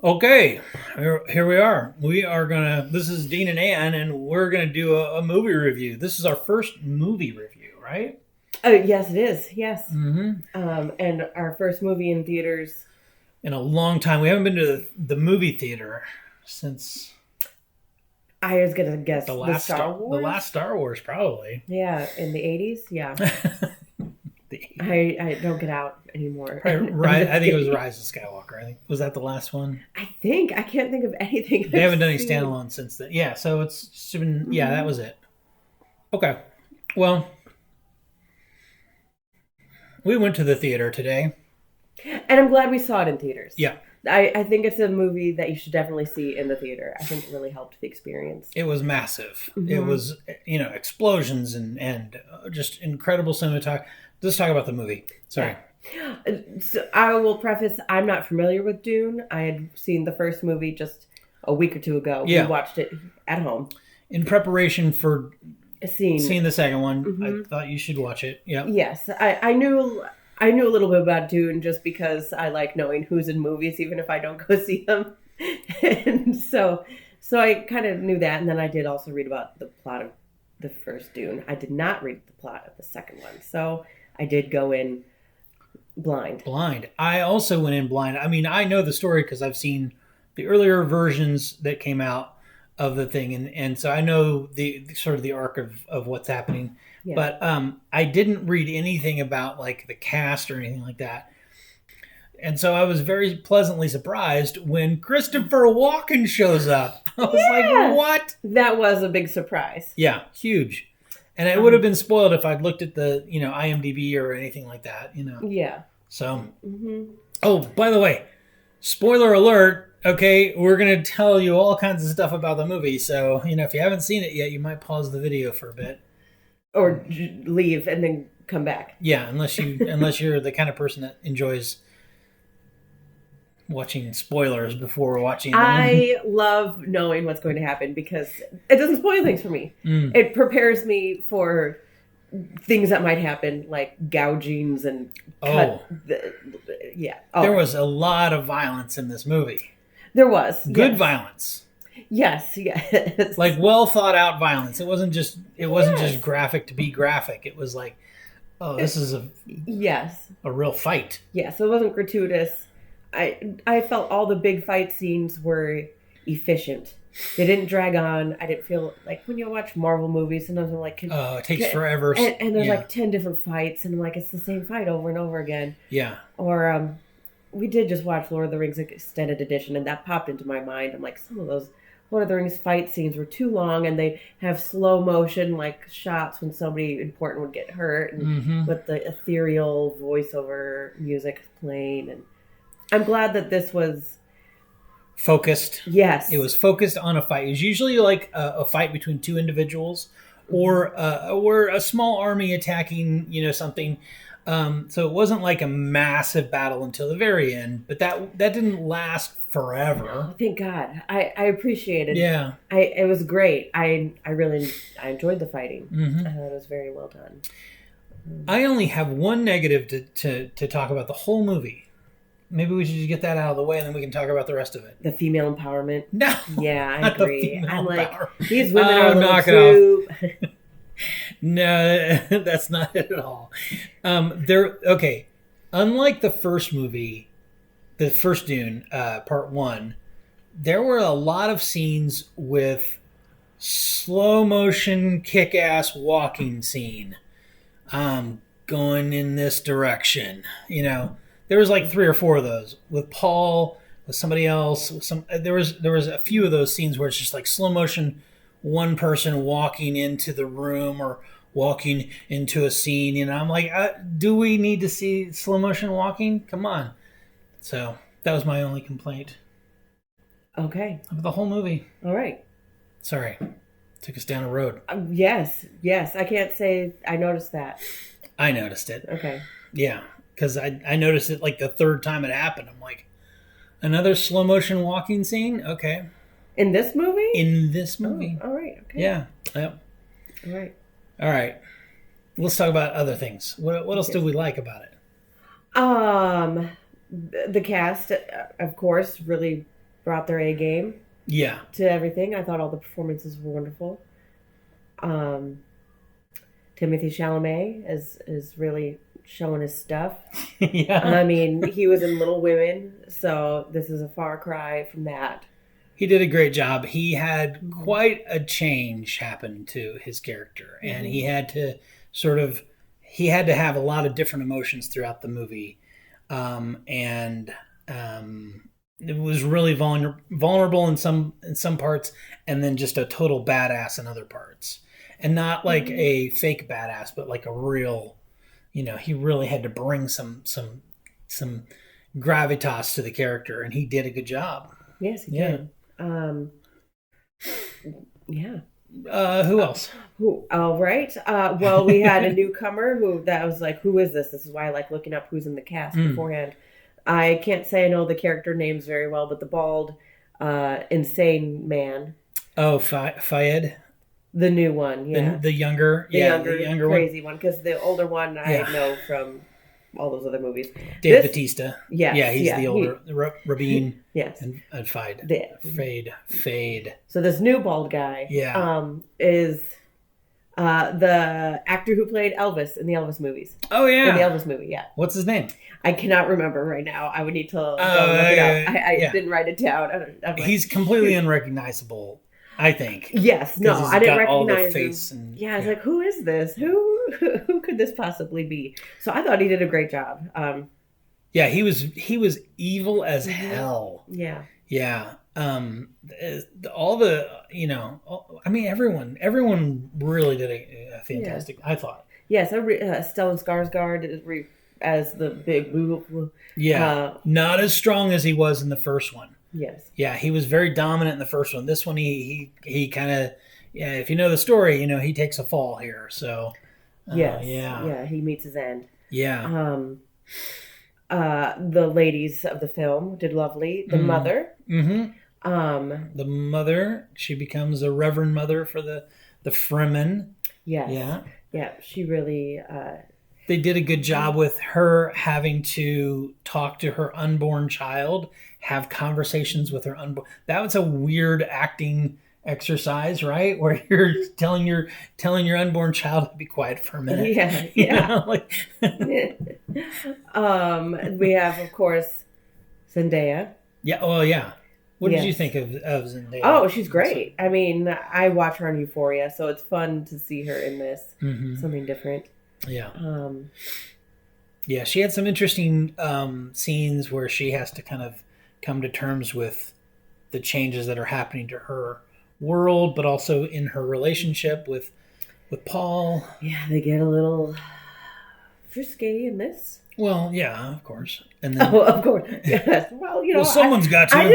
Okay, here we are. This is Dean and Ann, and we're gonna do a movie review. This is our first movie review, right? Oh, yes, it is. Yes. Mm-hmm. And our first movie in theaters. In a long time. We haven't been to the movie theater since I was gonna guess the the last Star the Wars. last Star Wars, probably. Yeah, in the 80s. Yeah, The- I don't get out anymore. I think it was Rise of Skywalker. I think was that the last one. I can't think of anything. They I've haven't done any seen. standalone since then. Yeah, so it's been that was it. Okay, well, we went to the theater today. And I'm glad we saw it in theaters. Yeah. I think it's a movie that you should definitely see in the theater. I think it really helped the experience. It was massive. Mm-hmm. It was, explosions and just incredible cinematography. Let's talk about the movie. Sorry. So I will preface, I'm not familiar with Dune. I had seen the first movie just a week or two ago. Yeah. We watched it at home. In preparation for Seeing the second one, Mhm. I thought you should watch it. Yeah. Yes, I knew a little bit about Dune just because I like knowing who's in movies, even if I don't go see them. And so I kind of knew that, and then I did also read about the plot of the first Dune. I did not read the plot of the second one, so I did go in blind. Blind. I also went in blind. I mean, I know the story because I've seen the earlier versions that came out of the thing, and so I know the sort of the arc of what's happening. Yeah. But I didn't read anything about like the cast or anything like that. And so I was very pleasantly surprised when Christopher Walken shows up. I was like, what? That was a big surprise. Yeah, huge. And it would have been spoiled if I'd looked at the, IMDb or anything like that, Yeah. So, hmm oh, by the way, spoiler alert. Okay, we're going to tell you all kinds of stuff about the movie. So, if you haven't seen it yet, you might pause the video for a bit. Or leave and then come back. Yeah, unless you're the kind of person that enjoys watching spoilers before watching them. I love knowing what's going to happen because it doesn't spoil things for me. Mm. It prepares me for things that might happen, like gougings and cut. Yeah. Oh, There was a lot of violence in this movie. there was Good yes. violence. Yes, yes. Like well thought out violence. It wasn't just Yes. graphic to be graphic. It was like, oh, this is Yes, a real fight. yes. It wasn't gratuitous. I felt all the big fight scenes were efficient. They didn't drag on. I didn't feel like when you watch Marvel movies, sometimes I'm like, It takes forever. and there's Yeah. like 10 different fights, and I'm like, it's the same fight over and over again. Yeah. Or we did just watch Lord of the Rings Extended Edition, and that popped into my mind. I'm like, some of those Lord of the Rings fight scenes were too long, and they have slow motion like shots when somebody important would get hurt, and Mm-hmm. with the ethereal voiceover music playing. And I'm glad that this was Focused. yes, It was focused on a fight. It was usually like a fight between two individuals, or a small army attacking, something. So it wasn't like a massive battle until the very end, but that didn't last forever. Oh, thank God. I appreciated. Yeah. It was great. I enjoyed the fighting. Mm-hmm. I thought it was very well done. I only have one negative to talk about the whole movie. Maybe we should just get that out of the way, and then we can talk about the rest of it. The female empowerment. No. Yeah, I Not the agree. female I'm like, empowerment. these women Oh, are little knock it soup. No, that's not it at all. Okay. Unlike the first movie, the first Dune, part one, there were a lot of scenes with slow motion, kick ass walking scene. Going in this direction. There was like 3 or 4 of those with Paul, with somebody else. There was a few of those scenes where it's just like slow motion, one person walking into the room or walking into a scene. I'm like, do we need to see slow motion walking? Come on. So that was my only complaint Okay. of the whole movie. All right. Sorry, took us down a road. Yes. Yes. I can't say I noticed that. I noticed it. Okay. Yeah, because I noticed it like the third time it happened. I'm like, another slow motion walking scene? Okay. In this movie? In this movie. Oh, all right. Okay. Yeah. Yep. All right. All right. Let's talk about other things. What else did we like about it? The cast, of course, really brought their A game Yeah. to everything. I thought all the performances were wonderful. Timothy Chalamet is really showing his stuff. Yeah. I mean, he was in Little Women, so this is a far cry from that. He did a great job. He had quite a change happen to his character, and he had to have a lot of different emotions throughout the movie, and it was really vulnerable in some parts, and then just a total badass in other parts, and not like a fake badass, but like a real, he really had to bring some gravitas to the character, and he did a good job. Yes, he did. Yeah. Who else? All right. Well, we had a newcomer that was like, who is this? This is why I like looking up who's in the cast beforehand. I can't say I know the character names very well, but the bald, insane man. Oh, Fayed? The new one, yeah. The younger crazy one. Because the older one I know from all those other movies. Dave Bautista. Yes, yeah, he's the older Rabin. Yes. And Fayed. Fade. So this new bald guy is the actor who played Elvis in the Elvis movies. Oh, yeah. In the Elvis movie, yeah. What's his name? I cannot remember right now. I would need to go look it up. I didn't write it down. He's completely unrecognizable, I think. Yes, no, I didn't recognize face him. I was like, who is this? Who could this possibly be? So I thought he did a great job. Yeah, he was evil as hell. Yeah. Yeah. All the, everyone really did a fantastic, I thought. Yes, Stellan Skarsgård as the big boo. Yeah. Not as strong as he was in the first one. Yes. Yeah, he was very dominant in the first one. This one, he kind of, if you know the story, he takes a fall here. So, yes. Yeah, he meets his end. Yeah. The ladies of the film did lovely. The mother. Mm-hmm. The mother, she becomes a reverend mother for the Fremen. Yes. Yeah. Yeah, she really... they did a good job with her having to talk to her unborn child, have conversations with her unborn. That was a weird acting exercise, right? Where you're telling your unborn child to be quiet for a minute. Yeah. We have, of course, Zendaya. Yeah. Oh, yeah. What did you think of Zendaya? Oh, she's great. I mean, I watch her on Euphoria, so it's fun to see her in this. Something different. Yeah. Yeah, she had some interesting scenes where she has to kind of come to terms with the changes that are happening to her world, but also in her relationship with Paul. Yeah, they get a little frisky in this. Well, yeah, of course. And then, of course. Yes. Well, someone's got to. I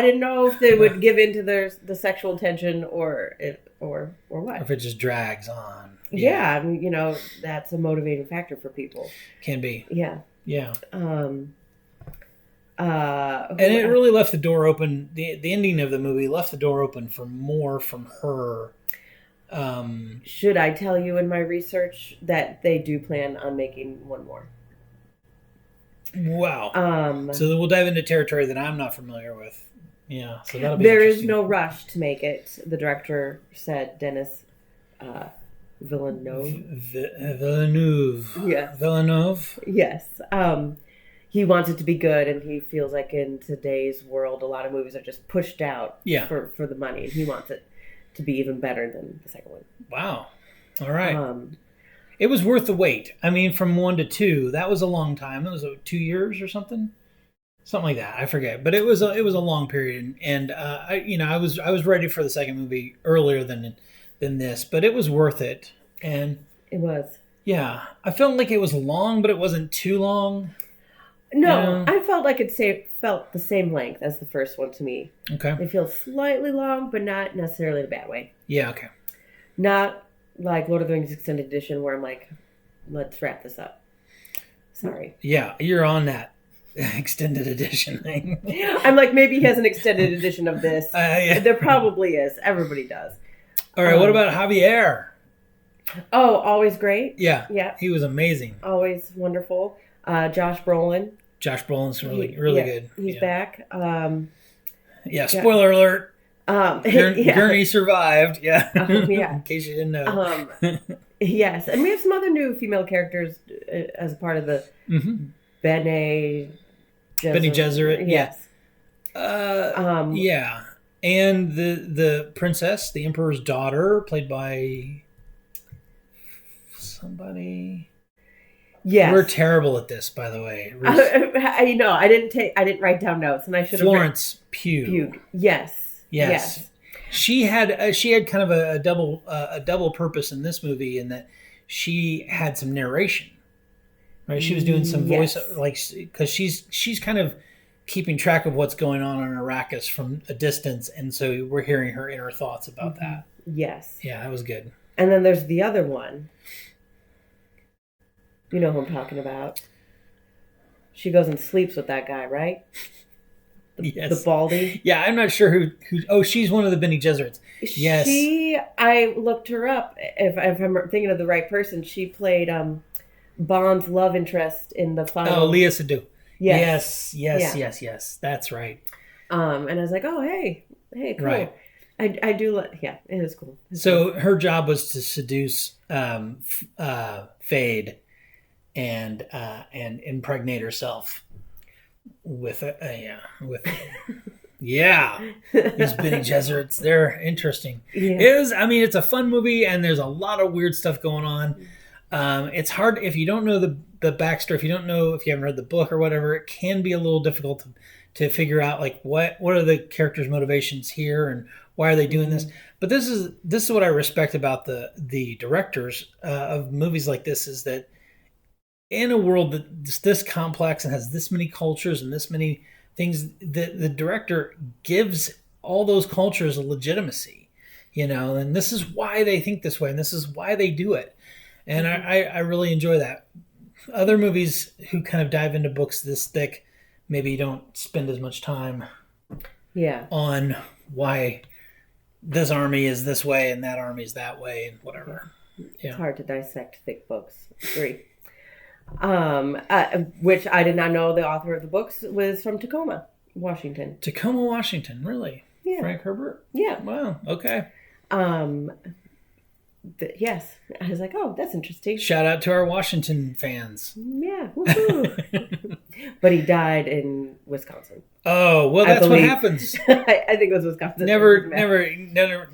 didn't know if they would give into the sexual tension or what. Or if it just drags on. Yeah, I mean, that's a motivating factor for people. Can be. Yeah. Yeah. And it really left the door open. The ending of the movie left the door open for more from her. Should I tell you in my research that they do plan on making one more? Wow. So we'll dive into territory that I'm not familiar with. Yeah. So that'll be There is no rush to make it. The director said, Denis Villeneuve. Yes. Villeneuve. Yes. He wants it to be good, and he feels like in today's world, a lot of movies are just pushed out for the money, and he wants it to be even better than the second one. Wow. All right. It was worth the wait. I mean, from 1 to 2, that was a long time. It was 2 years or something like that. I forget, but it was a long period, and I was ready for the second movie earlier than this, but it was worth it, and it was. Yeah, I felt like it was long, but it wasn't too long. No, I felt like it felt the same length as the first one to me. Okay. It feels slightly long, but not necessarily in a bad way. Yeah, okay. Not like Lord of the Rings Extended Edition where I'm like, let's wrap this up. Sorry. Yeah, you're on that extended edition thing. I'm like, maybe he has an extended edition of this. Yeah. There probably is. Everybody does. All right, what about Javier? Oh, always great. Yeah. Yeah. He was amazing. Always wonderful. Josh Brolin. Josh Brolin's really good. He's back. Yeah, spoiler alert. Yeah. Gurney survived. Yeah. Yeah. In case you didn't know. Yes, and we have some other new female characters as a part of the Bene Gesserit. Yes. Yeah. And the princess, the emperor's daughter, played by somebody. Yes. We're terrible at this, by the way. I know. I didn't write down notes, and I should have. Florence Pugh. Yes. She had kind of a double purpose in this movie in that she had some narration, right? She was doing some voice, like, because she's kind of keeping track of what's going on Arrakis from a distance, and so we're hearing her inner thoughts about that. Yes. Yeah, that was good. And then there's the other one. You know who I'm talking about. She goes and sleeps with that guy, right? Yes. The Baldy. Yeah, I'm not sure who. Oh, she's one of the Bene Gesserits. Yes. I looked her up. If I'm thinking of the right person, she played Bond's love interest in the final. Oh, Lea Seydoux. Yes. Yes. That's right. And I was like, oh, hey, cool. Right. I do. It is cool. So her job was to seduce Fade and impregnate herself with these Bene Gesserits. They're interesting. Yeah. It's a fun movie, and there's a lot of weird stuff going on. It's hard if you don't know the backstory, if you haven't read the book or whatever. It can be a little difficult to figure out, like, what are the characters' motivations here and why are they doing this. But this is what I respect about the directors of movies like this, is that in a world that's this complex and has this many cultures and this many things, the director gives all those cultures a legitimacy, and this is why they think this way, and this is why they do it. And I really enjoy that. Other movies who kind of dive into books this thick maybe don't spend as much time on why this army is this way and that army is that way and whatever. It's hard to dissect thick books. Agree. Which I did not know the author of the books was from Tacoma, Washington. Tacoma, Washington, really? Yeah. Frank Herbert? Yeah. Wow. Okay. Yes. I was like, oh, that's interesting. Shout out to our Washington fans. Yeah. Woohoo. But he died in Wisconsin. Oh, well, that's what happens. I think it was Wisconsin. Never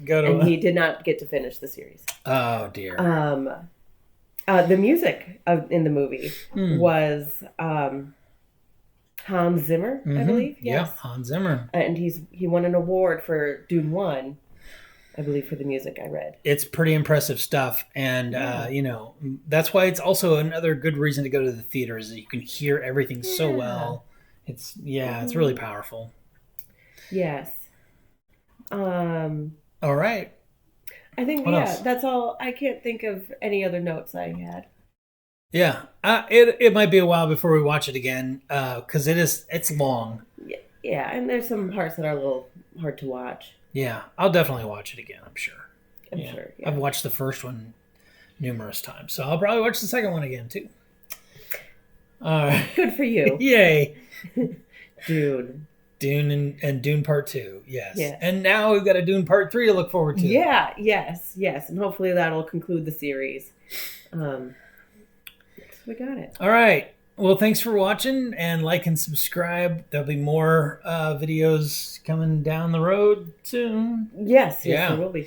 go to. And he did not get to finish the series. Oh dear. The music in the movie was Hans Zimmer, I believe. Yes. Yeah, Hans Zimmer. And he won an award for Dune II, I believe, for the music I read. It's pretty impressive stuff. And, that's why it's also another good reason to go to the theater, is that you can hear everything so well. It's really powerful. Yes. All right. I think, what else? That's all. I can't think of any other notes I had. Yeah. It might be a while before we watch it again, because it's long. Yeah, and there's some parts that are a little hard to watch. Yeah, I'll definitely watch it again, I'm sure. I'm sure. Yeah. I've watched the first one numerous times, so I'll probably watch the second one again, too. All right. Good for you. Yay. Dune and Dune Part 2, yes. Yeah. And now we've got a Dune Part 3 to look forward to. Yeah, yes. And hopefully that'll conclude the series. So we got it. All right. Well, thanks for watching, and like and subscribe. There'll be more videos coming down the road soon. Yes, there will be.